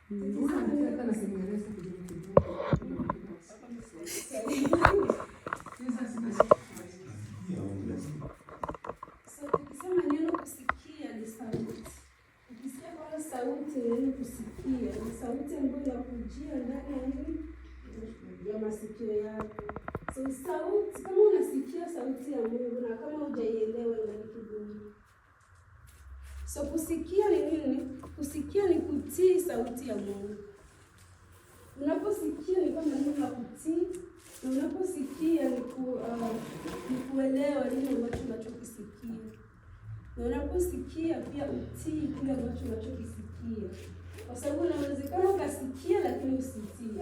Tukisema neno kusikia ni sauti. Ukisikia kwa sauti neno kusikia ni sauti ambayo inakujia ndani ya nini? Ya masikio yako. So sauti, kama unasikia sauti ya Mungu na kama hujaielewa ina kiburi. So kusikia ni nini? Kusikia ni kutii sauti ya Mungu. Unaposikia ni kama neno la kutii, na unaposikia ni kuelewa nini ambacho unachokisikia. Na unaposikia pia utii kile ambacho unachokisikia. Kwa sababu inawezekana ukasikia lakini usitii.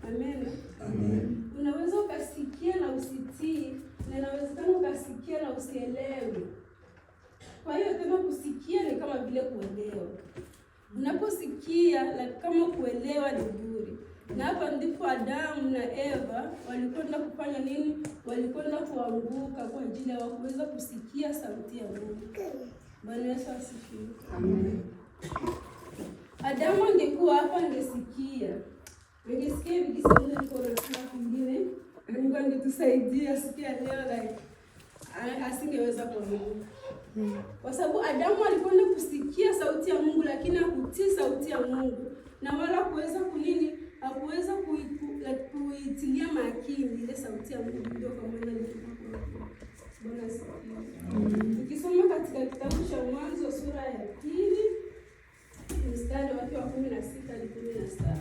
Amen. Amen. Unaweza ukasikia na usitii, na inawezekana ukasikia na usielewe. Kwa hiyo tena kusikia ni kama vile kuelewa. Unaposikia kama kuelewa ni bure. Na hapa ndipo Adamu na Eva walikwenda kufanya nini? Walikwenda kuanguka kwa ajili ya kuweza kusikia sauti ya Mungu. Bwana Yesu asifiwe. Amen. Adamu angekuwa hapa angesikia. Angesikia hivi kisauti niko na sura kingine. Mungu angetusaidia siku ya leo asingeweza kuamua. Kwa sababu Adamu alikwenda kusikia sauti ya Mungu lakini hakutii sauti ya Mungu. Na wala kuweza kunini? Hakuweza kuitilia makini ile sauti ya Mungu ndio kwa maana nilikuwa. Bwana asifiwe. Ukisoma katika kitabu cha Mwanzo sura ya 2 mstari wake wa 16 hadi 17.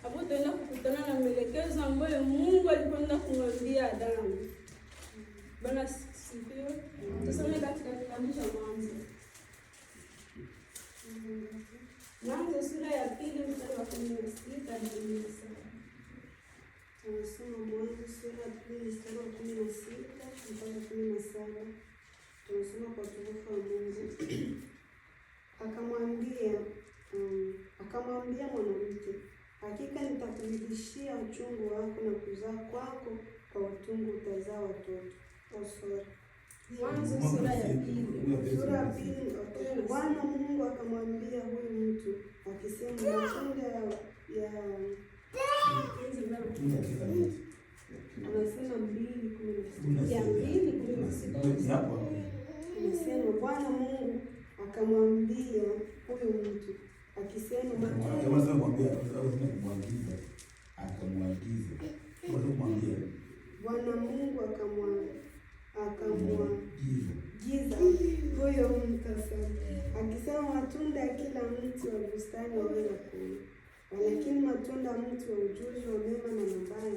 Hapo tutaenda kukutana na maelekezo ambayo Mungu alikwenda kumwambia Adamu. Bwana asifiwe. Tusome katika kitabu cha Mwanzo. Mwanzo sura ya 2 mstari wa 16 hadi 17. Tunasoma Mwanzo sura ya 2 mstari wa 16 mpaka 17. Tunasoma kwa utukufu wa Mungu. Akamwambia mwanamke, hakika nitakuzidishia uchungu wako na kuzaa kwako kwa utungu utazaa watoto. Mwanzo sura ya 2. Bwana Mungu akamwambia huyu mtu akisema, matunda ya anasema 2:16. Anasema Bwana Mungu akamwambia huyu mtu akisema, Bwana Mungu akamwagiza huyo mtu akisema, matunda ya kila mti wa bustani waweza kula, lakini matunda ya mti wa ujuzi wa mema na mabaya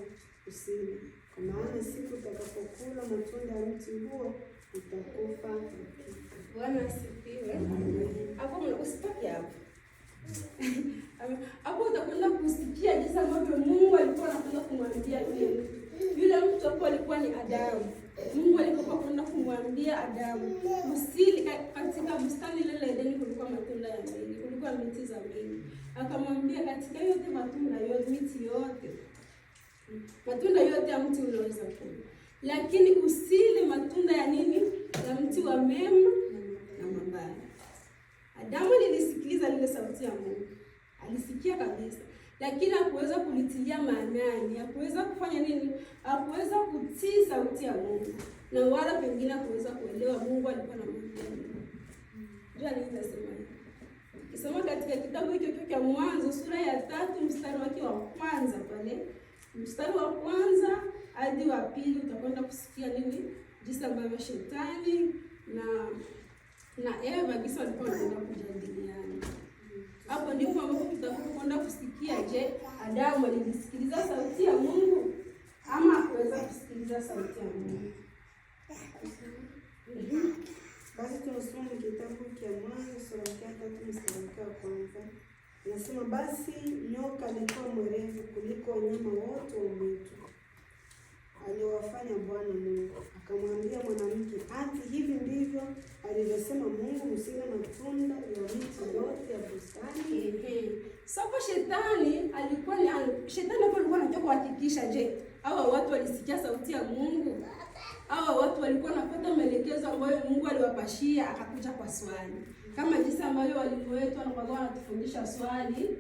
usile, kwa maana siku utakapokula matunda ya mti huo utakufa hakika. Bwana asifiwe. Hapo usitoke hapo. Hapo utakwenda kusikia jinsi ambavyo Mungu alikuwa anakwenda kumwambia yule mtu hapo alikuwa ni Adamu. Mungu alikuwa kwenda kumwambia Adamu, usili katika bustani ile ile Edeni kulikuwa matunda ya mengi, kulikuwa miti za mengi. Akamwambia katika yote matunda yote, miti yote, matunda yote ya mti unaweza kula, lakini usile matunda ya nini? Ya mti wa mema na mabaya. Adamu alisikiliza ile sauti ya Mungu. Alisikia kabisa, lakini hakuweza kulitilia maanani, hakuweza kufanya nini? Hakuweza kutii sauti ya Mungu. Na wala pengine hakuweza kuelewa Mungu alikuwa anamwambia nini. Ndio alisema hivi. Kisoma katika kitabu hicho cha Mwanzo sura ya 3 mstari wake wa kwanza pale. Mstari wa kwanza hadi wa 2 utakwenda kusikia nini? Jinsi ambavyo shetani na Eva kisa walikuwa wanaenda kujadiliana. Hapo ndipo ambapo tutakwenda kusikia, je, Adamu alisikiliza sauti ya Mungu ama hakuweza kusikiliza sauti ya Mungu? Basi tunasoma kitabu cha Mwanzo sura ya 3 mstari wa kwanza. Nasema, basi nyoka alikuwa mwerevu kuliko wanyama wote wa mwitu aliowafanya Bwana Mungu. Akamwambia mwanamke, ati hivi ndivyo alivyosema Mungu, msile matunda ya miti yote ya bustani? Sasa shetani alikuwa anataka kuhakikisha, je, hawa watu walisikia sauti ya Mungu? Hawa watu walikuwa wanapata maelekezo ambayo Mungu aliwapashia? Akakuja kwa swali, Kama jinsi ambavyo walimu wetu wanakuwa wanatufundisha swali,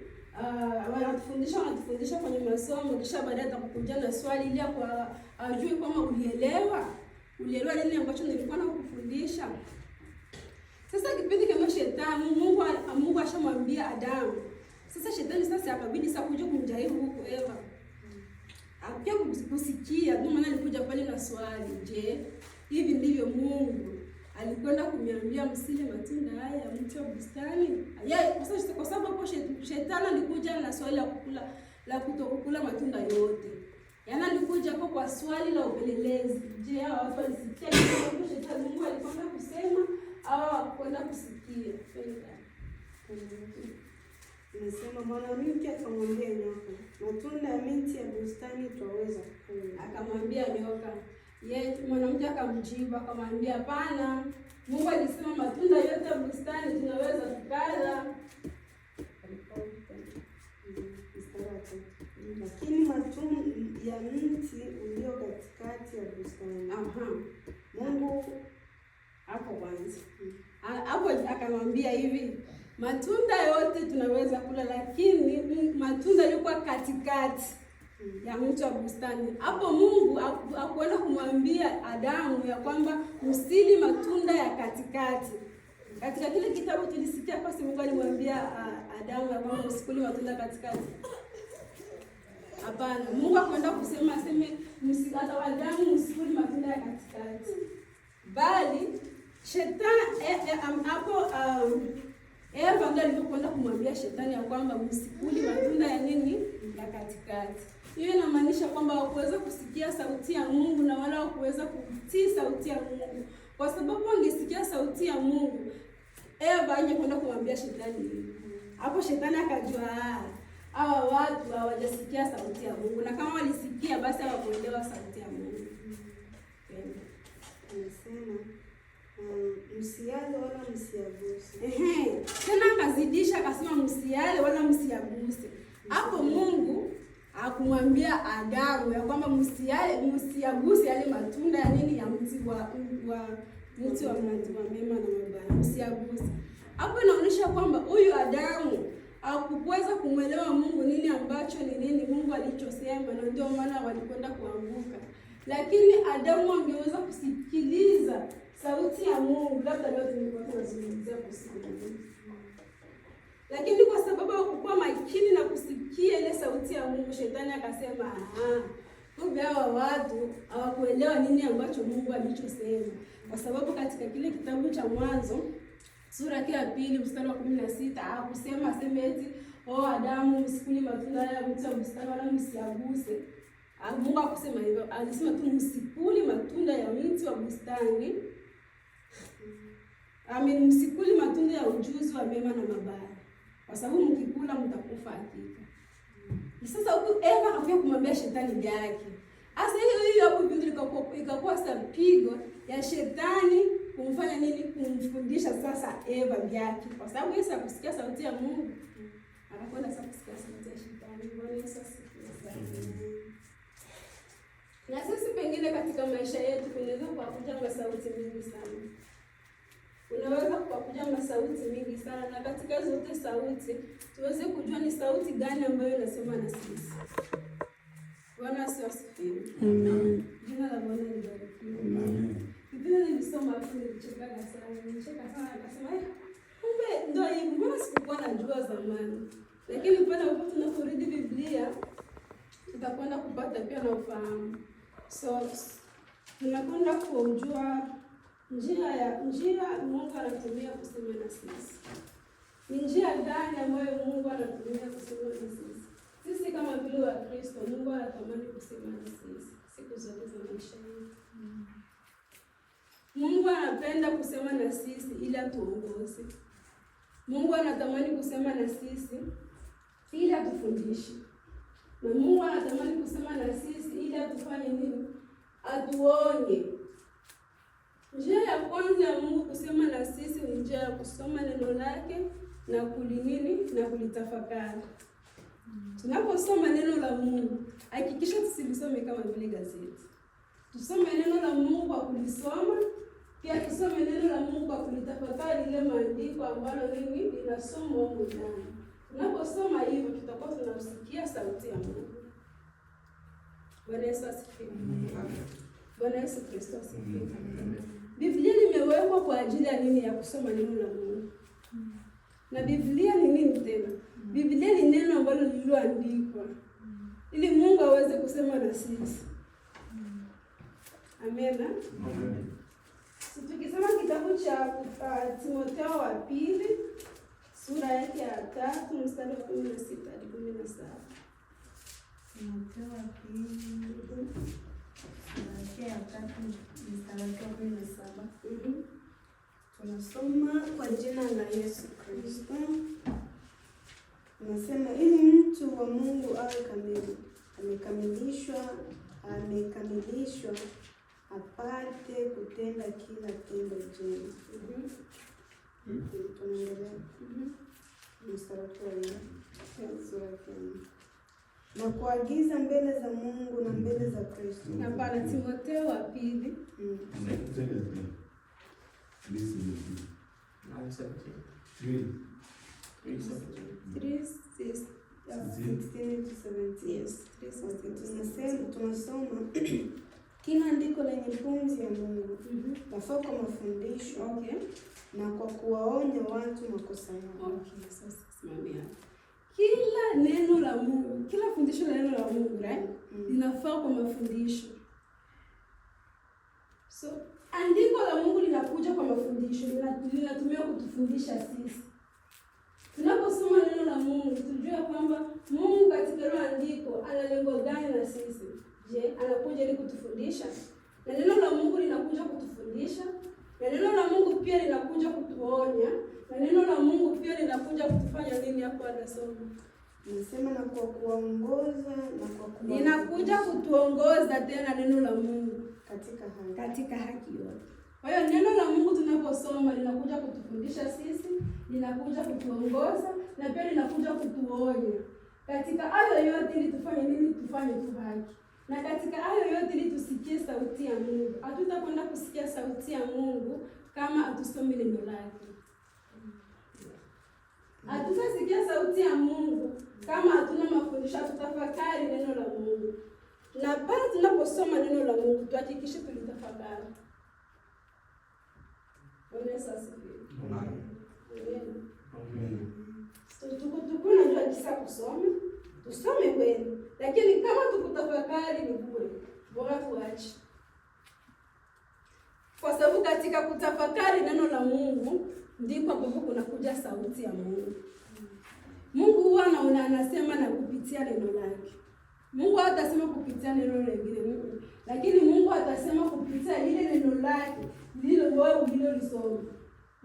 wanatufundisha kwenye masomo, kisha baadaye atakukuja na swali ili ajue kama ulielewa nini ambacho nilikuwa nakufundisha. Sasa kipindi kama shetani, Mungu ashamwambia Adamu. Sasa shetani sasa akabidi sasa kuja kumjaribu huko Eva. Akia kusikia, ndio maana alikuja pale na swali, je, hivi ndivyo Mungu alikwenda kuniambia msile matunda haya ya mti wa bustani? Kwa sababu hapo shetani alikuja na swali la kutokula matunda yote. Yaani alikuja hapo kwa swali la upelelezi. Je, hao watu walisikia kile shetani Mungu alikwenda kusema au hawakwenda kusikia? Nasema mwanamke akamwambia nyoka, matunda ya miti ya bustani twaweza kula. Akamwambia nyoka. Mwanamke akamjibu akamwambia, hapana, Mungu alisema matunda yote ya bustani tunaweza tukala. Lakini matunda ya mti ulio katikati ya bustani. Mungu hapo kwanza. Hapo akamwambia hivi, matunda yote tunaweza kula, lakini matunda yuko katikati ya mti wa bustani. Hapo Mungu hakuenda kumwambia Adamu ya kwamba msili matunda ya katikati. Katika kile kitabu tulisikia pasi Mungu alimwambia Adamu ya kwamba usikuli matunda katikati. Hapana, Mungu hakwenda kusema hata Adamu usikuli matunda ya katikati. Bali shetani hapo Eva ndiye alipokwenda kumwambia shetani ya kwamba msikuli matunda ya nini? Ya katikati. Hiyo inamaanisha kwamba hawakuweza kusikia sauti ya Mungu na wala hawakuweza kutii sauti ya Mungu. Kwa sababu wangesikia sauti ya Mungu, Eva angekwenda kumwambia shetani. Hapo shetani akajua hawa watu hawajasikia sauti ya Mungu, na kama walisikia basi hawakuelewa sauti ya Mungu. Anasema msiale wala msiaguse. Tena akazidisha akasema msiale wala msiaguse. Hapo Mungu akumwambia Adamu ya kwamba msiaguse yale matunda ya nini? Ya mti wa mema na mabaya. Msiaguse. Hapo inaonyesha kwamba huyu Adamu hakuweza kumwelewa Mungu nini ambacho ni nini Mungu alichosema, na ndio maana walikwenda kuanguka. Lakini Adamu angeweza kusikiliza sauti ya Mungu, labda leo tulikuwa tunazungumzia kusikiliza. Lakini kwa sababu hakuwa makini na kusikia ile sauti ya Mungu, shetani akasema, kumbe hawa watu hawakuelewa nini ambacho Mungu alichosema. Kwa sababu katika kile kitabu cha Mwanzo sura ya 2 mstari wa 16 hakusema eti Adamu msikuli matunda ya mti wa bustani wala msiaguse. Mungu hakusema hivyo. Alisema tu msikuli matunda ya mti wa bustani. Msikuli matunda ya ujuzi wa mema na mabaya, kwa sababu mkikula mtakufa hakika. Sasa huko Eva akafikia kumwambia shetani yake. Sasa hiyo hapo ndio ikakuwa sapigo ya shetani kumfanya nini? Kumfundisha sasa Eva yake, kwa sababu Yesu akusikia sauti ya Mungu, akakwenda sasa kusikia sauti ya shetani. Bwana Yesu asifiwe. Na sisi pengine katika maisha yetu kunaweza kukuja na sauti nyingi sana. Unaweza kukuja na sauti mingi sana, na katika zote sauti tuweze kujua ni sauti gani ambayo inasema na sisi. Bwana asifiwe. Amen. Jina la Bwana libarikiwe. Amen. Biblia nilisoma hapo nilicheka sana akasema kumbe ndio hivi, mbona sikuwa najua zamani. Lakini pale wakati tunaporudi Biblia tutakwenda kupata pia na ufahamu. So tunakwenda kujua njia Mungu anatumia kusema na sisi. Ni njia gani ambayo Mungu anatumia kusema na sisi? Sisi kama vile wa Kristo, Mungu anatamani kusema na sisi siku zote za maisha yetu. Mungu anapenda kusema na sisi ili atuongoze. Mungu anatamani kusema na sisi ili atufundishe. Na Mungu anatamani kusema na sisi ili atufanye nini? Atuonye. Njia ya kwanza ya Mungu kusema na sisi ni njia ya kusoma neno lake na na kulitafakari. Tunaposoma neno la Mungu, hakikisha tusilisome kama vile gazeti. Tusome neno la Mungu kwa kulisoma Pia tusome neno la Mungu kwa kulitafakari ile maandiko ambalo nini linasomwa huko ndani. Tunaposoma hivyo tutakuwa tunasikia sauti ya Mungu. Bwana Yesu asifiwe. Bwana Yesu Kristo asifiwe. Biblia limewekwa kwa ajili ya nini? Ya kusoma neno la Mungu. Na Biblia ni nini tena? Biblia ni neno ambalo lililoandikwa ili Mungu aweze kusema na sisi. Amen. Amen. Tukisoma kitabu cha Timotheo wa pili sura yake ya 3 mstari wa 16 hadi 17. Timotheo wa pili sura yake ya 3 mstari wa 17. Tunasoma kwa jina la Yesu Kristo. Nasema ili mtu wa Mungu awe kamili, amekamilishwa apate kutenda kila tendo jema. Tunaendelea. Mstari wa sura na kuagiza mbele za Mungu na mbele za Kristo. Na pala Timotheo wa pili. Tunasoma kila andiko lenye pumzi ya Mungu lafaa kwa mafundisho na kwa kuwaonya watu makosa yao. Sasa simamia. Kila neno la Mungu, kila fundisho la neno la Mungu, linafaa kwa mafundisho. So, andiko la Mungu linakuja kwa mafundisho, linatumiwa kutufundisha sisi. Tunaposoma neno la Mungu, tujue kwamba Mungu katika hilo andiko ana lengo gani na sisi. Je, anakuja ili kutufundisha? Na neno la Mungu linakuja kutufundisha, na neno la Mungu pia linakuja kutuonya, na neno la Mungu pia linakuja kutufanya nini hapo anasoma? Nasema na kwa kuongoza na kwa linakuja kutuongoza tena neno la Mungu katika haki yote. Kwa hiyo neno la Mungu tunaposoma linakuja kutufundisha sisi, linakuja kutuongoza na pia linakuja kutuonya. Katika hayo yote ili tufanye nini? Tufanye tu haki. Na katika hayo yote ili tusikie sauti ya Mungu. Hatutakwenda kusikia sauti ya Mungu kama hatusomi neno lake. Hatutasikia sauti ya Mungu kama hatuna mafundisho, tutafakari neno la Mungu. Na pale tunaposoma neno la Mungu tuhakikishe tulitafakari. Bwana Yesu asifiwe. Amen. Tukuna njua kisa kusome, tusome kweli. Lakini kama tukutafakari ni bure, bora tuache. Kwa sababu katika kutafakari neno la Mungu ndipo ambapo kunakuja sauti ya Mungu. Mungu huwa anasema na kupitia neno lake. Mungu hatasema kupitia neno lingine, lakini Mungu atasema kupitia ile neno lake lile wewe ulilolisoma.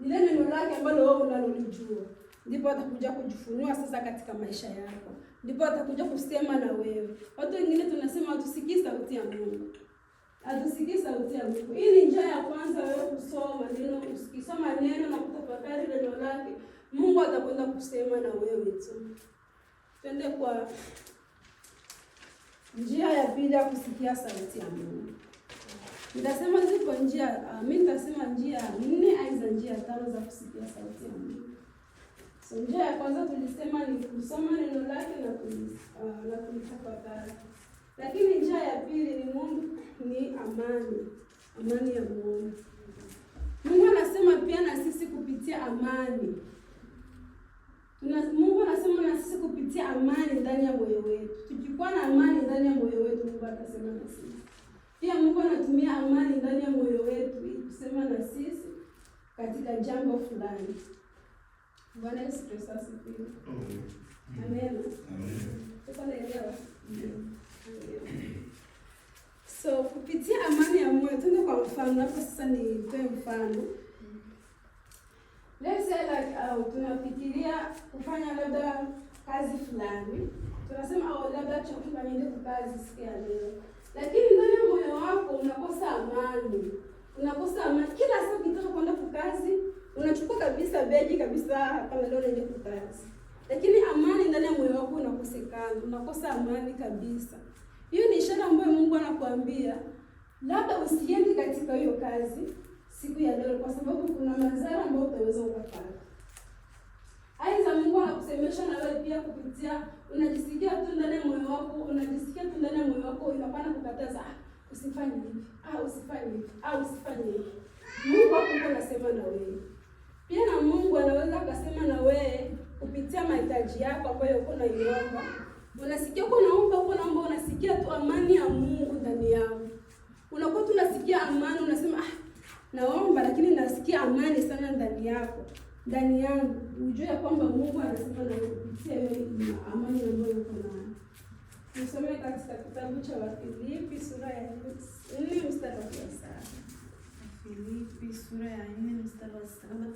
Ile neno lake ambalo wewe unalolijua. Ndipo atakuja kujifunua sasa katika maisha yako. Ndipo atakuja kusema na wewe. Watu wengine tunasema hatusikii sauti ya Mungu. Hatusikii sauti ya Mungu. Hii ni njia ya kwanza wewe kusoma neno, ukisoma neno na kutafakari neno lake, Mungu atakwenda kusema na wewe tu. Twende kwa njia ya pili ya kusikia sauti ya Mungu. Nitasema ziko njia, mimi nitasema njia 4 au njia 5 za kusikia sauti ya Mungu. So njia ya kwanza tulisema ni kusoma neno lake na kulitafakari. Lakini njia ya pili ni amani ya Mungu. Mungu anasema pia na sisi kupitia amani. Mungu anasema na sisi kupitia amani ndani ya moyo wetu. Tukikuwa na amani ndani ya moyo wetu, Mungu atasema na sisi. Pia Mungu anatumia amani ndani ya moyo wetu ili kusema na sisi katika jambo fulani. Bwana Yesu Kristo asifiwe. Amen. Sasa naelewa. So kupitia amani ya moyo, tuende kwa mfano hapo sasa nitoe mfano. Let's say like tunafikiria kufanya labda kazi fulani. Tunasema labda chakula niende kwa kazi siku ya leo. Lakini ndani ya moyo wako unakosa amani. Unakosa amani. Kila saa ukitaka kwenda kwa kazi, unachukua kabisa begi kabisa hapa leo niende kwa kazi. Lakini amani ndani ya moyo wako unakosekana. Unakosa amani kabisa. Hiyo ni ishara ambayo Mungu anakuambia labda usiende katika hiyo kazi siku ya leo, kwa sababu kuna madhara ambayo utaweza ukapata. Aidha Mungu anakusemesha na wewe pia kupitia, unajisikia tu ndani ya moyo wako, inapana kukataza, usifanye hivi, usifanye hivi, usifanye hivi. Mungu hapo anasema na wewe. Pia na Mungu anaweza akasema na wewe kupitia mahitaji yako ambayo uko naiomba. Unasikia uko naomba, unasikia tu amani ya Mungu ndani yako. Unakuwa tunasikia amani, unasema naomba lakini nasikia amani sana ndani yako. Ndani yangu ujue kwamba Mungu anasema na kupitia ile amani ambayo uko nayo. Nisome katika kitabu cha Wafilipi sura ya 4 mstari wa 7. Wafilipi sura ya 4 mstari wa 7.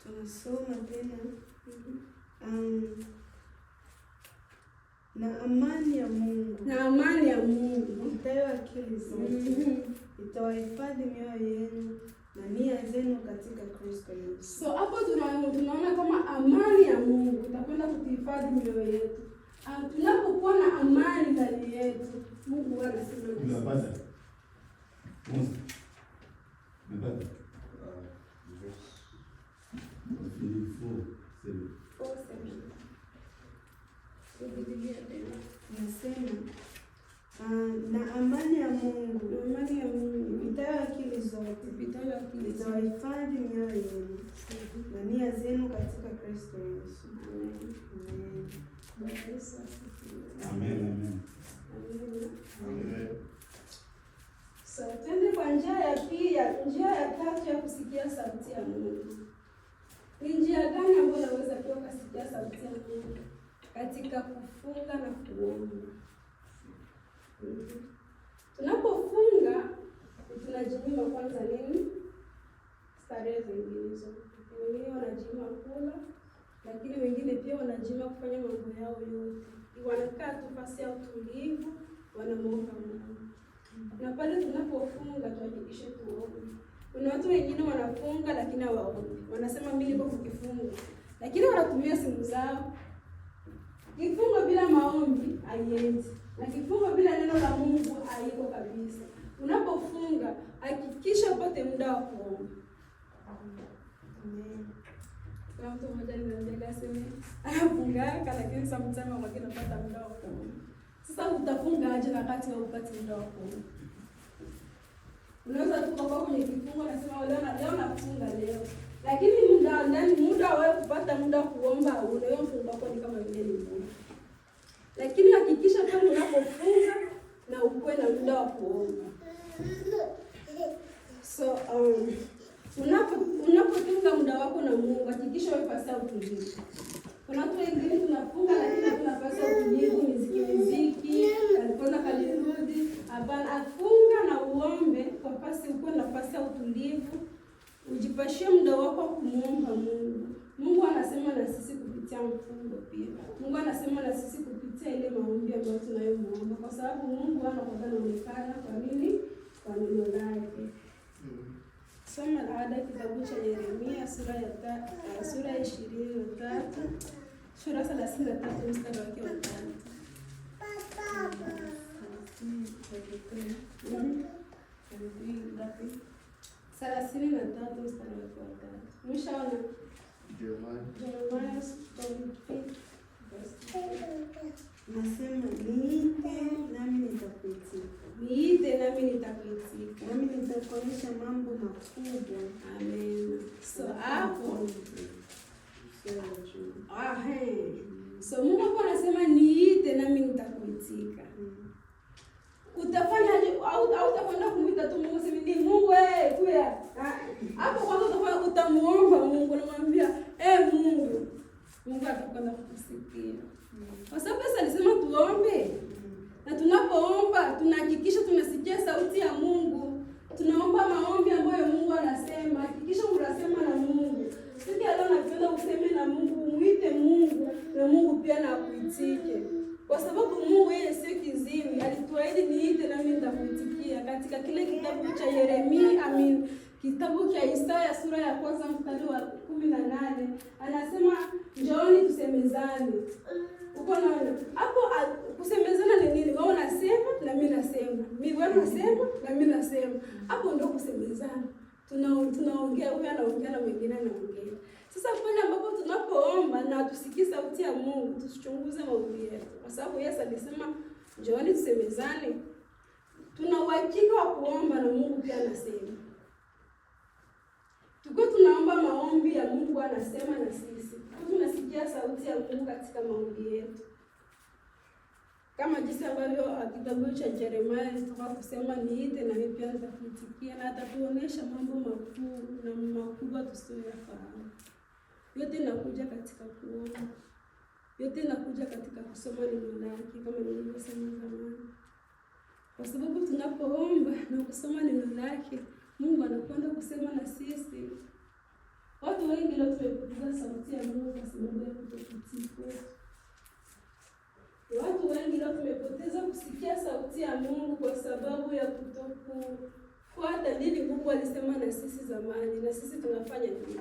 Tunasoma tena. Na amani ya Mungu itayo akili zote itawahifadhi mioyo yenu na nia zenu katika Kristo Yesu. So hapo tunaona kama amani ya Mungu itakwenda kuhifadhi mioyo yetu. Tunapokuwa na amani ndani yetu, Mungu anasema unapata. Nasema na amani ya Mungu ipitayo akili zote itawahifadhi mioyo yenu na nia zenu katika Kristo Yesu. Amen. So twende kwa njia ya pili, njia ya tatu ya kusikia sauti ya Mungu. Ni njia gani ambayo unaweza pia kusikia sauti ya Mungu? Katika kufunga na kuomba. Tunapofunga tunajinyima kwanza nini? Starehe zingine zote. Wengine wanajinyima kula, lakini wengine pia wanajinyima kufanya mambo yao yote. Wanakaa tu fasi ya utulivu, wanamuomba Mungu. Na pale tunapofunga tuhakikishe tuombe. Kuna watu wengine wanafunga lakini hawaombi. Wanasema mimi niko kukifunga, lakini wanatumia simu zao. Kifungo bila maombi haiendi. Na kifungo bila neno la Mungu haiko kabisa. Unapofunga hakikisha upate muda wa kuomba. Amen. Kwa mtu mmoja ananiambia sema anafunga lakini sometimes wakati anapata muda wa kuomba. Sasa utafunga aje wakati upate muda wa kuomba? Unaweza tu kwa kwenye kifungo nasema leo nafunga leo. Lakini muda wewe kupata muda kuomba leo funga kwa ni kama vile ni muda. Lakini hakikisha pale unapofunga na ukuwe na muda wa kuomba. So unapofunga muda wako na Mungu hakikisha wewe pasa utulivu. Kuna watu wengine tunafunga lakini tunapasa utulivu, muziki, alikwenda kalirudi. Hapana, afunga na uombe kwa pasi uko nafasi ya utulivu. Ujipashie muda wako kumuomba Mungu. Mungu anasema na sisi kupitia mfungo pia. Mungu anasema na sisi kupitia ile maombi ambayo tunayomuomba, kwa sababu Mungu anaonekana kwa nini? Kwa neno lake. Soma ada kitabu cha Yeremia sura ya 23, sura 33 mstari wake wa 5. Salasini na tatu mstari wake wa 3. Mshaona? Jeremiah 23. Nasema niite nami nitakuitika. Niite nami nitakuitika. Nami nitakuonyesha mambo makubwa. Amen. So hapo so Mungu hapo anasema niite nami nitakuitika. Utafanyaje? Au utakwenda kumuita tu Mungu sema ni Mungu kuya. Hapo kwanza utamuomba Mungu, unamwambia Mungu. Mungu atakwenda kukusikia. Kwa sababu sasa alisema tuombe. Na tunapoomba tunahakikisha tunasikia sauti ya Mungu. Tunaomba maombi ambayo Mungu anasema. Hakikisha unasema na Mungu. Sisi leo napenda useme na Mungu, umuite Mungu na Mungu pia na akuitike. Kwa sababu Mungu yeye sio kiziwi, alituahidi niite nami nitakuitikia. Katika kile kitabu cha Yeremia, kitabu cha Isaya sura ya 1 mstari wa 18, anasema njooni tusemezane. Uko naona? Hapo kusemezana ni nini? Wewe unasema na mimi nasema. Wewe unasema na mimi nasema. Hapo ndio kusemezana. tunaongea, huyu anaongea na mwingine anaongea. Sasa pale ambapo tunapoomba na tusikie sauti ya Mungu, tusichunguze maombi yetu, kwa sababu Yesu alisema njooni tusemezane. Tuna uhakika wa kuomba na Mungu pia anasema. Tuko tunaomba maombi ya Mungu anasema na sisi. Tuko tunasikia sauti ya Mungu katika maombi yetu. Kama jinsi ambavyo kitabu cha Yeremia kinatoka kusema niite na mimi pia nitakuitikia, na atatuonesha mambo makuu na makubwa tusiyoyafahamu. Yote inakuja katika kuomba. Yote inakuja katika kusoma neno lake kama nilivyosema zamani. Kwa sababu tunapoomba na kusoma neno lake, Mungu anakwenda kusema na sisi. Watu wengi leo tumepoteza sauti ya Mungu kwa sababu ya kutokutii kwetu. Watu wengi leo tumepoteza kusikia sauti ya Mungu kwa sababu ya kutokufuata nini Mungu alisema na sisi zamani, na sisi tunafanya nini?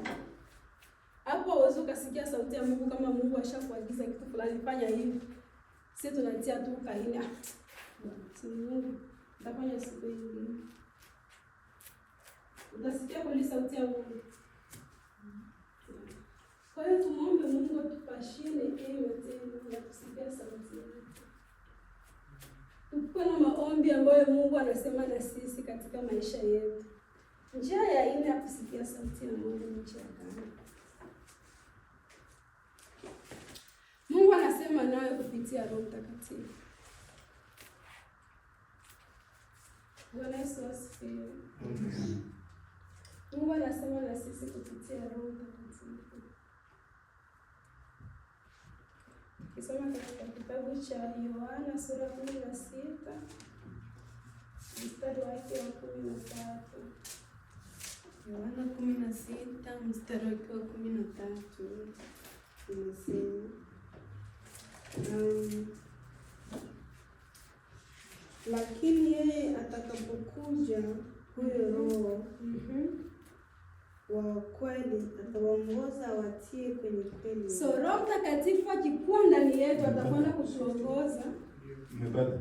Hapo uwezo ukasikia sauti ya Mungu kama Mungu ashakuagiza kitu fulani fanya hivi. Sisi tunatia tu kaini. Si Mungu nitafanya siku nyingine. Utasikia kwa sauti ya Mungu. Kwa hiyo tumuombe Mungu atupashine hiyo tena ya kusikia sauti yake. Tukuwe na maombi ambayo Mungu anasema na sisi katika maisha yetu. Njia ya ine ya kusikia sauti ya Mungu ni njia gani? Mungu anasema nawe kupitia Roho Mtakatifu. Bwana Yesu asifiwe. Mungu anasema na sisi kupitia Roho Mtakatifu. Kisoma katika kitabu cha Yohana sura 16 mstari wake wa 13. Yohana 16 mstari wake wa 13 inasema lakini yeye atakapokuja huyo Roho wa kweli atawaongoza watie kwenye kweli. So Roho Mtakatifu akikuwa ndani yetu atakwenda kutuongoza. Umepata?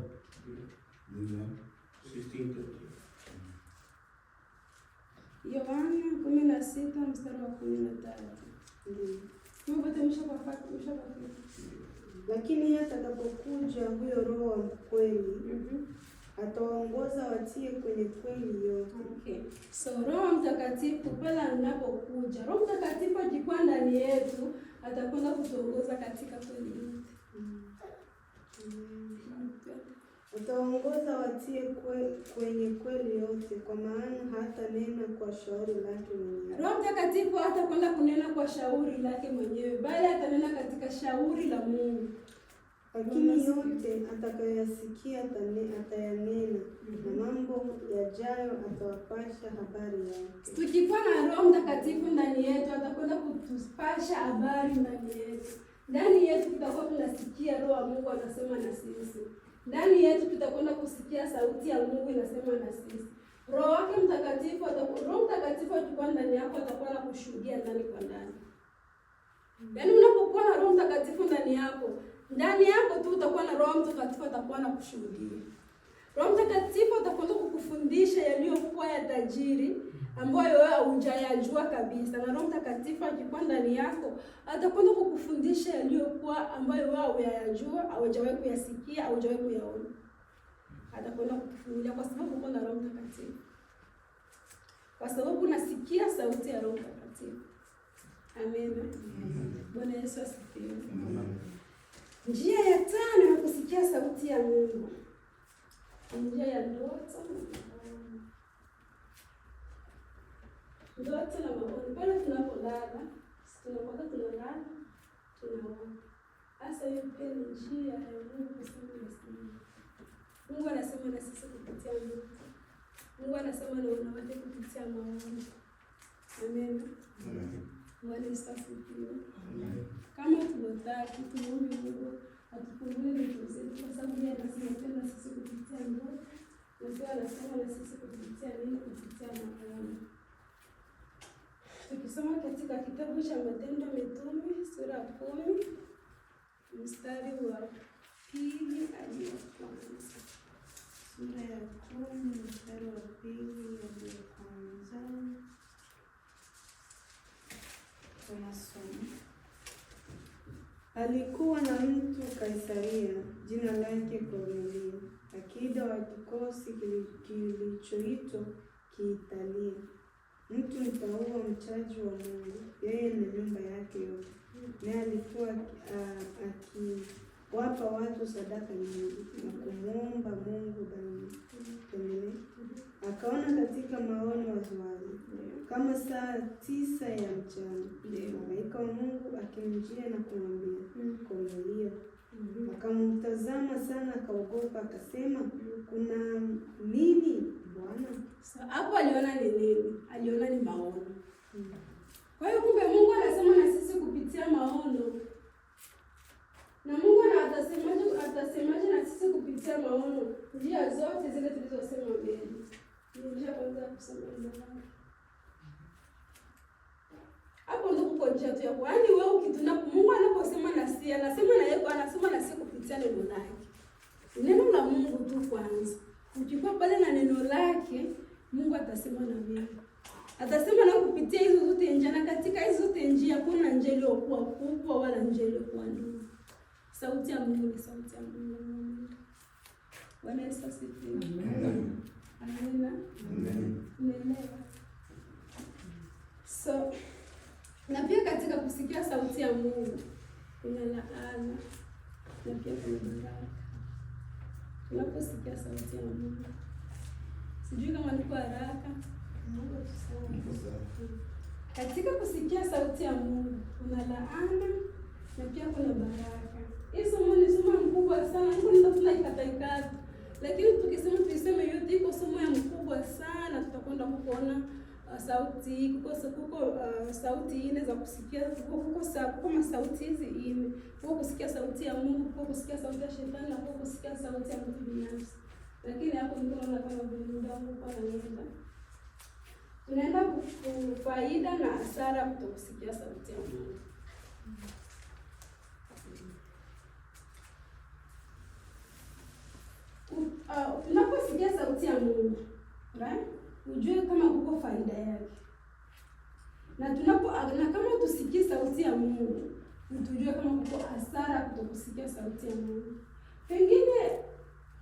Yohana 16 mstari wa 13. Lakini yeye atakapokuja huyo Roho wa kweli atawaongoza watie kwenye kweli yote. Okay. So Roho Mtakatifu pale anapokuja, Roho Mtakatifu akikuwa ndani yetu atakwenda kutuongoza katika kweli yote. Atawaongoza watie kwenye kweli yote, kwa maana hata nena kwa shauri lake mwenyewe. Roho Mtakatifu hatakwenda kunena kwa shauri lake mwenyewe, bali atanena katika shauri la Mungu. Lakini yote atakayoyasikia atayanena, na mambo yajayo atawapasha habari yake. Tukikuwa na Roho Mtakatifu ndani yetu atakwenda kutupasha habari ndani yetu. Ndani yetu tutakuwa tunasikia Roho wa Mungu anasema na sisi. Ndani yetu tutakwenda kusikia sauti ya Mungu inasema na sisi. Roho wake Mtakatifu Roho Mtakatifu akikuwa ndani yako atakuwa na kushuhudia ndani kwa ndani. Yaani unapokuwa na Roho Mtakatifu ndani yako tu utakuwa na Roho Mtakatifu atakuwa na kushuhudia. Roho Mtakatifu atakwenda kukufundisha yaliyokuwa ya tajiri ambayo wewe hujayajua kabisa. Na Roho Mtakatifu akikuwa ndani yako atakwenda kukufundisha yaliyokuwa ambayo wewe hujayajua, haujawahi kuyasikia, haujawahi kuyaona. Atakwenda kukufunulia kwa sababu uko na Roho Mtakatifu. Kwa sababu unasikia sauti ya Roho Mtakatifu. Amen. Bwana Yesu asifiwe. Njia ya 5 ya kusikia sauti ya Mungu. Njia ya ndoto na maono. Pale tunapolala, tunaona tunaona. Hasa hiyo pia ni njia ya Mungu kusema na sisi. Mungu anasema na sisi kupitia ndoto. Mungu anasema na wanawake kupitia maono. Amen. Bwana Yesu asifiwe. Kama tunataka tuombe Mungu atufungue ndoto zetu, kwa sababu yeye anasema tena sisi kupitia ndoto, na pia anasema na sisi kupitia nini? Kupitia maono. Tukisoma katika kitabu cha Matendo ya Mitume sura 10 mstari wa 2 hadi wa 1. Sura ya 10 mstari wa 2 hadi wa 1. Tunasoma. Alikuwa na mtu Kaisaria, jina lake Kornelio, akida wa kikosi kilichoitwa Kiitalia, mtu mtaua mchaji wa Mungu, yeye na nyumba yake yote. Naye alikuwa akiwapa watu sadaka nyingi na kumwomba Mungu daima. Akaona katika maono waziwazi kama saa 9 ya mchana, malaika wa Mungu akimjia na kumwambia, Kornelio. Akamtazama sana, akaogopa, akasema, kuna nini Bwana? Hapo aliona ni nini? Aliona ni maono. Kwa hiyo kumbe Mungu anasema na sisi kupitia maono. Na Mungu atasemaje na sisi kupitia maono? Njia zote zile tulizosema mbele. Njia kwanza kusema neno. Hapo ndio kuko njia tu ya kwani wewe ukituna Mungu anaposema na sisi, anasema na yeye, anasema na sisi kupitia neno lake. Neno la Mungu tu kwanza. Ukikuwa pale na neno lake, Mungu atasema na wewe. Atasema na kupitia hizo zote njia, na katika hizo zote njia kuna njia iliyokuwa kubwa wala njia iliyokuwa ndogo. Sauti ya Mungu ni sauti ya Mungu. Bwana Yesu asifiwe. Amina. Amen. So, na pia katika kusikia sauti ya Mungu kuna laana na pia kuna baraka. Tunaposikia sauti ya Mungu. Sijui kama niko haraka. Mungu tuseme. Katika kusikia sauti ya Mungu kuna laana na pia kuna baraka. Hii somo ni somo mkubwa sana. Mungu ndio ikataikata. Lakini tukisema tuiseme yote iko somo ya mkubwa sana, tutakwenda kuona sauti kuko sauti ine za kusikia, kuko sauti hizi ine. Kuko kusikia sauti ya Mungu, kuko kusikia sauti ya shetani, na kuko kusikia sauti ya mtu binafsi. Lakini hapo ndio naona kama muda wangu kwa naenda. Tunaenda kufaida na hasara kutokusikia sauti ya Mungu. Tunaposikia sauti ya Mungu, right? Ujue kama kuko faida yake. Na kama tusikie sauti ya Mungu, tujue kama kuko hasara kutokusikia sauti ya Mungu. Pengine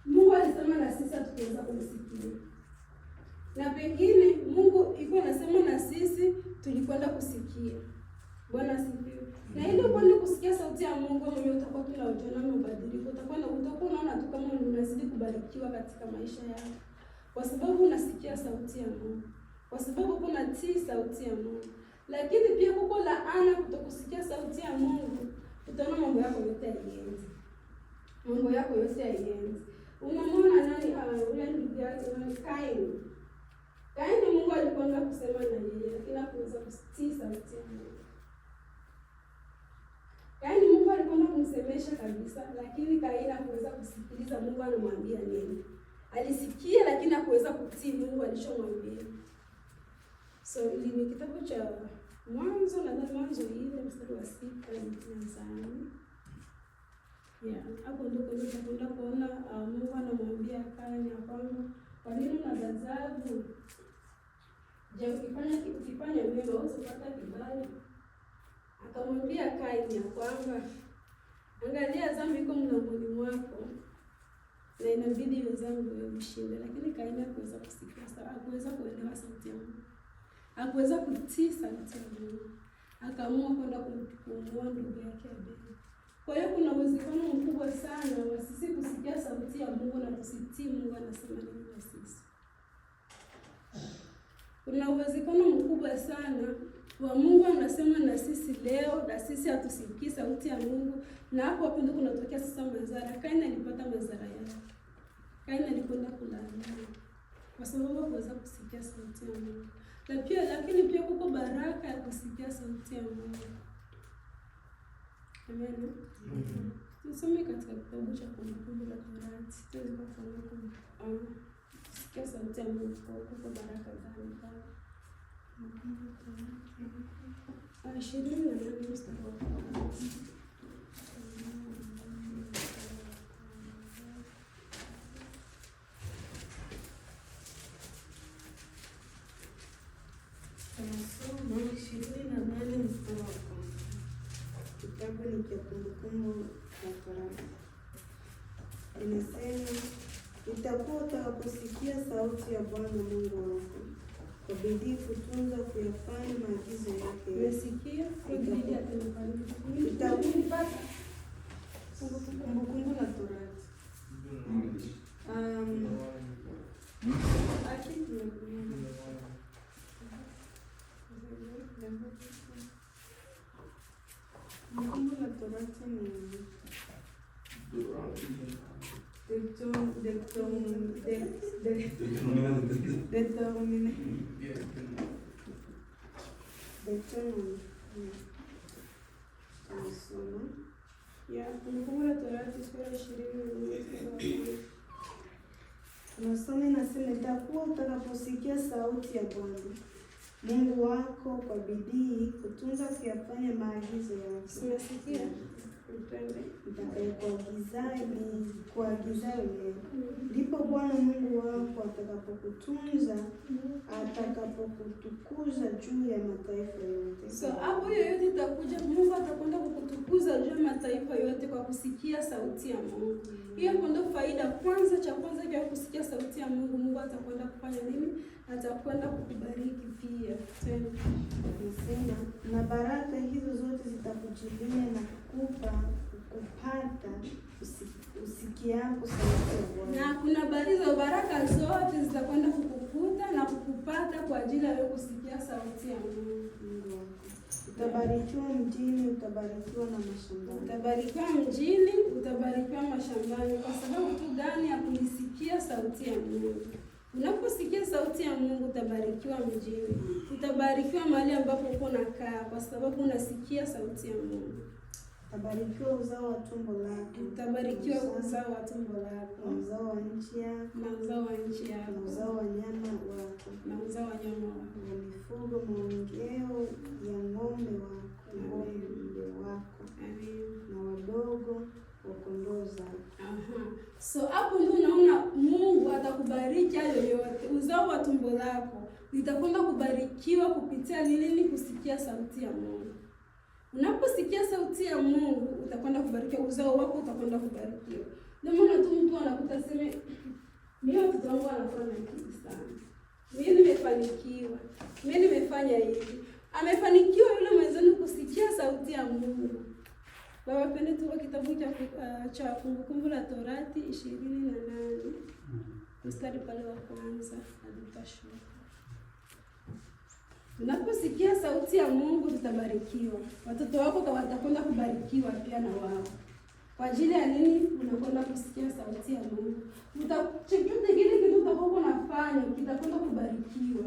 Mungu alisema na sisi tukiweza kumsikia. Na pengine Mungu iko anasema na sisi tulikwenda kusikia. Bwana asifiwe. Na ile kwenda kusikia sauti ya Mungu mwenyewe utakuwa tunaona mabadiliko. Utakuwa unaona tu kama unazidi kubarikiwa katika maisha yako. Kwa sababu unasikia sauti ya Mungu. Kwa sababu kuna tii sauti ya Mungu. Lakini pia kuko laana kutokusikia sauti ya Mungu. Utaona mambo yako yote haienzi. Mambo yako yote haienzi. Unamwona nani ule ndugu yake Kaini. Kaini Mungu alikwenda kusema na yeye, lakini hakuweza kusikia sauti ya Mungu. Kaini Mungu alikwenda kumsemesha kabisa, lakini Kaini hakuweza kusikiliza Mungu anamwambia nini. Alisikia lakini hakuweza kutii Mungu alichomwambia. So ni kitabu cha Mwanzo na Mwanzo ile mstari wa 6 nadhani. Hapo ndio tunakwenda kuona Mungu anamwambia Kaini kwamba kwa nini unadhabu? Je, ukifanya mema usipata kibali? Akamwambia Kaini kwamba angalia dhambi iko mlangoni mwako na inabidi hiyo dhambi wewe ushinde. Lakini Kaini hakuweza kusikia, hakuweza kuelewa sauti ya Mungu. Hakuweza kutii sauti ya Mungu. Akaamua kwenda kumuua ndugu yake Abeli. Kwa hiyo kuna uwezekano mkubwa sana wa sisi kusikia sauti ya Mungu na tusitii Mungu anasema nini na sisi. Kuna uwezekano mkubwa sana wa Mungu anasema na sisi leo na sisi hatusikii sauti ya Mungu, na hapo ndio kunatokea sasa madhara. Kaini alipata madhara yake. Kaini alikwenda kulaaniwa kwa sababu hakuweza kusikia sauti ya Mungu. Lakini pia kuko baraka ya kusikia sauti ya Mungu. Amen. Tusome katika kitabu cha Kumbukumbu la Torati. Kusikia sauti ya Mungu kuko baraka gani? 28 mstari wa 1. Tunasoma 28 mstari wa 1. la Torati. Inasema, itakuwa utakaposikia sauti ya Bwana Mungu wako kwa bidii kutunza kuyafanya maagizo yake. Umesikia? Kumbukumbu la Torati. Kumbukumbu la Torati ni Kumbukumbu la Torati sura 20. Tunasoma inasema, itakuwa utakaposikia sauti ya Bwana Mungu wako kwa bidii kutunza kuyafanya maagizo yake. Umesikia? Kuagizayo leo, ndipo Bwana Mungu wako atakapokutukuza juu ya mataifa yote. So hapo yoyote itakuja, Mungu atakwenda kukutukuza juu ya mataifa yote kwa kusikia sauti ya Mungu. Hiyo ndio faida kwanza, cha kwanza kwa kusikia sauti ya Mungu. Mungu atakwenda kufanya nini? Atakwenda kukubariki pia. Tena nasema, na baraka hizo zote zitakujilia na kupata usikiapo sauti ya Bwana. Na kuna baraka zote zitakwenda kukukuta na kukupata kwa ajili ya wewe kusikia sauti ya Mungu. Utabarikiwa mjini, utabarikiwa na mashambani. Utabarikiwa mjini, utabarikiwa mashambani. Kwa sababu tu gani? Ya kunisikia sauti ya Mungu. Unaposikia sauti ya Mungu utabarikiwa mjini. Utabarikiwa mahali ambapo uko nakaa kwa sababu unasikia sauti ya Mungu. Utabarikiwa uzao wa tumbo lako. Utabarikiwa uzao wa tumbo lako. Na uzao wa nchi yako. Na uzao wa nchi yako. Na uzao wa nyama wako. Na uzao wa nyama wako. Na mifugo maongeo ya ng'ombe wako. Ng'ombe wako. Na wadogo wa kondoo zako. So hapo ndio unaona Mungu atakubariki hayo yote. Uzao wa tumbo lako litakwenda kubarikiwa kupitia nini? Kusikia sauti ya Mungu. Unaposikia sauti ya Mungu utakwenda kubarikiwa, uzao wako utakwenda kubarikiwa. Ndio maana tu mtu anakuta sema, mimi watoto wangu wanafanya kitu sana, mimi nimefanikiwa, mimi nimefanya hivi. Amefanikiwa yule mwenzani kusikia sauti ya Mungu. Baba pende tu kwa kitabu cha Kumbukumbu la Torati 28 mstari pale wa kwanza hadi utashuka. Unaposikia sauti ya Mungu tutabarikiwa. Watoto wako watakwenda kubarikiwa pia na wao. Kwa ajili ya nini? Unakwenda kusikia sauti ya Mungu. Chochote kile kitu utakopo nafanya kitakwenda kubarikiwa.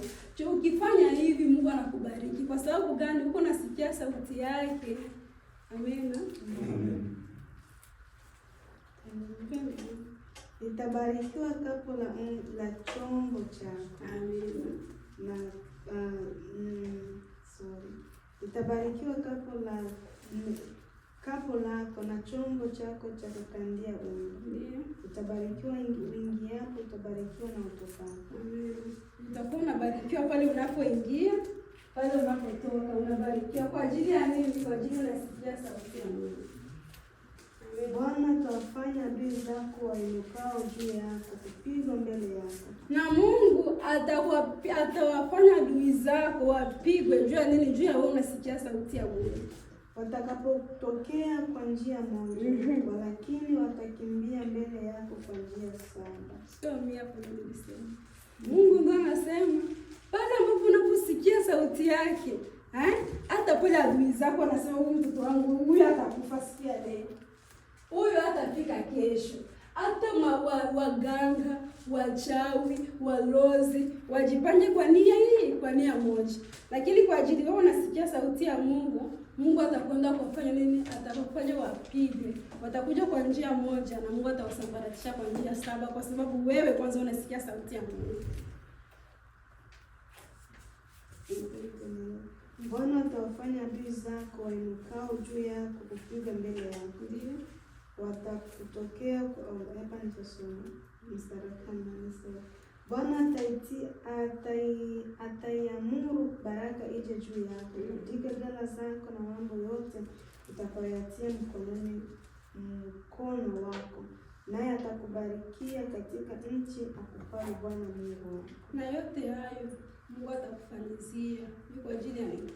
Ukifanya hivi Mungu anakubariki. Kwa sababu gani? Uko nasikia sauti yake. Amen. Amen. Itabarikiwa kapu la chombo chako. Amen. Na itabarikiwa kapu lako na chombo chako cha kukandia unga. Utabarikiwa uingiapo, utabarikiwa na utokapo. Utakuwa unabarikiwa pale unapoingia, pale unapotoka unabarikiwa. Kwa ajili ya nini? Kwa ajili unasikia sauti ya Mungu. Bwana atawafanya adui zako wainukao juu yako kupigwa mbele yako. Na Mungu atawafanya adui zako wapigwe juu ya nini? Juu ya wewe unasikia sauti ya Mungu. Watakapotokea kwa njia moja, lakini watakimbia mbele yako kwa njia saba. Sio mimi hapo nilisema. Mungu ndiye anasema pale ambapo unaposikia sauti yake, hata pale adui zako anasema huyu mtoto wangu huyu atakufa siku ya leo. Huyu hatafika kesho. Hata waganga, wachawi, walozi wajipange kwa nia hii, kwa nia moja. Lakini kwa ajili wewe unasikia sauti ya Mungu, Mungu atakwenda kufanya nini? Atakufanya wapigwe. Watakuja kwa njia moja na Mungu atawasambaratisha kwa njia saba kwa sababu wewe kwanza unasikia sauti ya Mungu. Bwana atawafanya adui zako wainukao juu yako kupigwa mbele yako. Ndio. Watakutokea hapa nitasoma mstari kama nasema. Bwana ataiamuru baraka ije juu yako katika ghala zako na mambo yote utakayoyatia atakubarikia katika nchi akupayo Bwana Mungu wako. Na yote hayo Mungu atakufanyizia ni kwa ajili ya nini?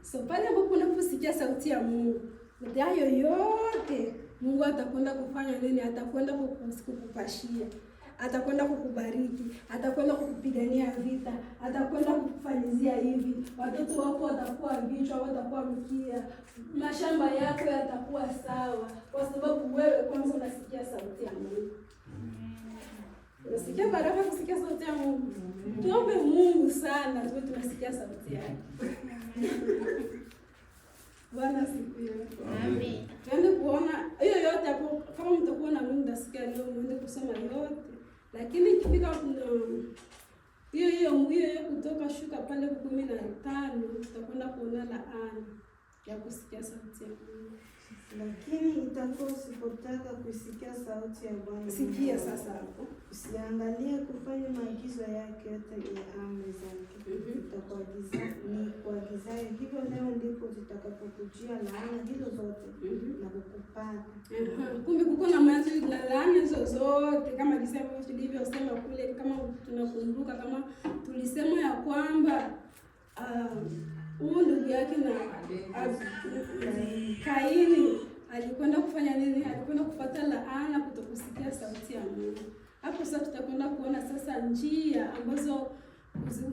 So pale ambapo unaposikia sauti ya Mungu, yote hayo yote Mungu atakwenda kufanya nini? Atakwenda kukupashia, atakwenda kukubariki, atakwenda kukupigania vita, atakwenda kukufanyizia hivi. Watoto wako watakuwa vichwa, watakuwa mkia, mashamba yako yatakuwa sawa, kwa sababu wewe kwanza unasikia sauti ya Mungu. Unasikia baraka kusikia sauti ya Mungu. Tuombe Mungu sana tuwe tunasikia sauti yake. Bwana asifiwe. Amen. Tuende kuona hiyo yote hapo, kama mtakuwa na muda sikia leo muende kusoma yote. Lakini ikifika hiyo kutoka shuka pale 15 tutakwenda kuona laana ya kusikia sauti ya Mungu. Lakini itakuwa usipotaka kusikia sauti ya Bwana, sikia sasa hapo. Usiangalie kufanya maagizo yake yote ya amri zake. Kuagizayo hivyo leo, ndipo zitakapokujia laana hizo zote na kukupata. Kumbe kuko na maagizo na laana hizo zote, kama tulivyosema kule, kama tunakumbuka, kama tulisema ya kwamba huyu ndugu yake na Kaini alikwenda kufanya nini? Alikwenda kupata laana kutokusikia sauti ya Mungu. Hapo sasa tutakwenda kuona sasa njia ambazo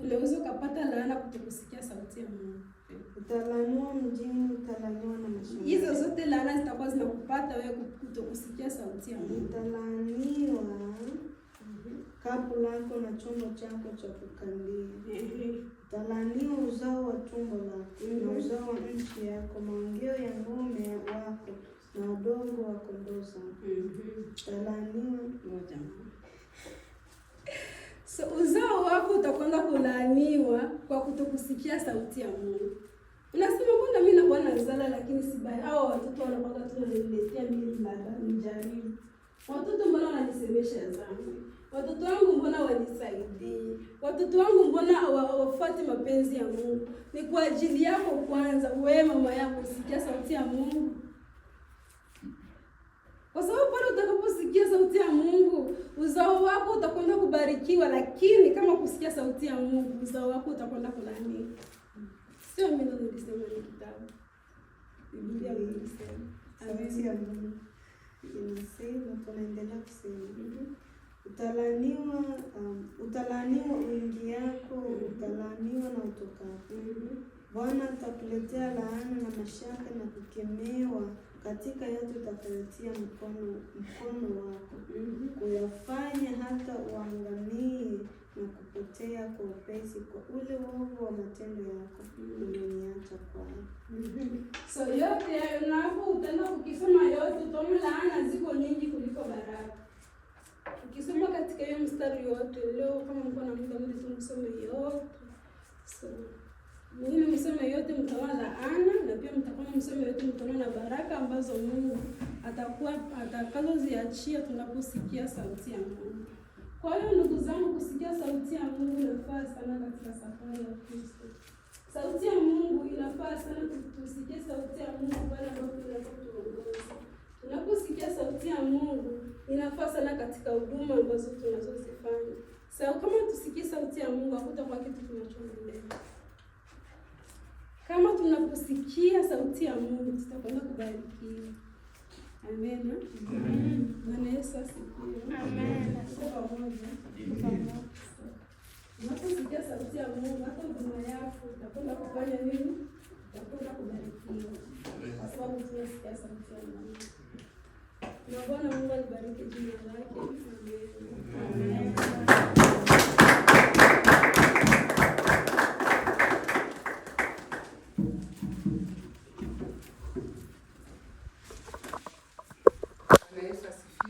unaweza kupata laana kutokusikia sauti ya Mungu. Utalaaniwa mjini, utalaaniwa na mashamba. Hizo zote laana zitakuwa zinakupata wewe kutokusikia sauti ya Mungu. Utalaaniwa kapu lako na chombo chako cha kukandia. Utalaaniwa uzao wa tumbo lako na uzao wa nchi yako, maongeo ya ng'ombe wako na udongo wa kondoo zako. Utalaaniwa moja. So uzao wako utakwenda kulaaniwa kwa kutokusikia sauti ya Mungu. Unasema mbona mimi nakuwa nazala lakini si baya? Hao watoto wanakuwa tunaniletea mimi labda nijaribu. Watoto mbona wananisemesha zangu? Watoto wangu mbona wanisaidii? Watoto wangu mbona hawafuati mapenzi ya Mungu? Ni kwa ajili yako kwanza, wewe mama yangu, usikia sauti ya Mungu. Kwa sababu pale utakaposikia sauti ya Mungu, uzao wako utakwenda kubarikiwa, lakini kama kusikia sauti ya Mungu, uzao wako utakwenda kulaaniwa. Sio mimi ndo nilisema, ni kitabu. Biblia ilisema. Sauti ya Mungu inasema, tunaendelea kusema. Utalaaniwa uingiako, utalaaniwa na utokapo. Bwana atakuletea laana na mashaka na kukemewa katika yote utakayotia mkono wako, kuyafanya hata uangamie na kupotea kwa upesi kwa ule uovu wa matendo yako uliyoniacha kwayo. So yote hayo napo utaenda ukisoma yote, utaona laana ziko nyingi kuliko baraka. Ukisoma katika hiyo mstari yote leo, kama mko na muda tumsome yote. So mimi msome yote, mtaona laana, na pia mtakuwa msome yote, mtaona baraka ambazo Mungu atakazoziachia tunaposikia sauti ya Mungu. Kwa hiyo ndugu zangu, kusikia sauti ya Mungu inafaa sana katika safari ya Kristo. Sauti ya Mungu inafaa sana tusikie sauti ya Mungu pale ambapo tunapoongoza. Tunaposikia sauti ya Mungu inafaa sana katika huduma ambazo tunazozifanya. Sawa, kama tusikie sauti ya Mungu hakutakuwa kitu kinachoendelea. Kama tunaposikia sauti ya Mungu tutakwenda kubarikiwa. Amen. Bwana Yesu asifiwe. Amen. Unaposikia sauti ya Mungu, hata huduma yako utakwenda kufanya nini? Utakwenda kubarikiwa. Kwa sababu tunasikia sauti ya Mungu. Na Bwana Mungu alibariki jina lake. Amen.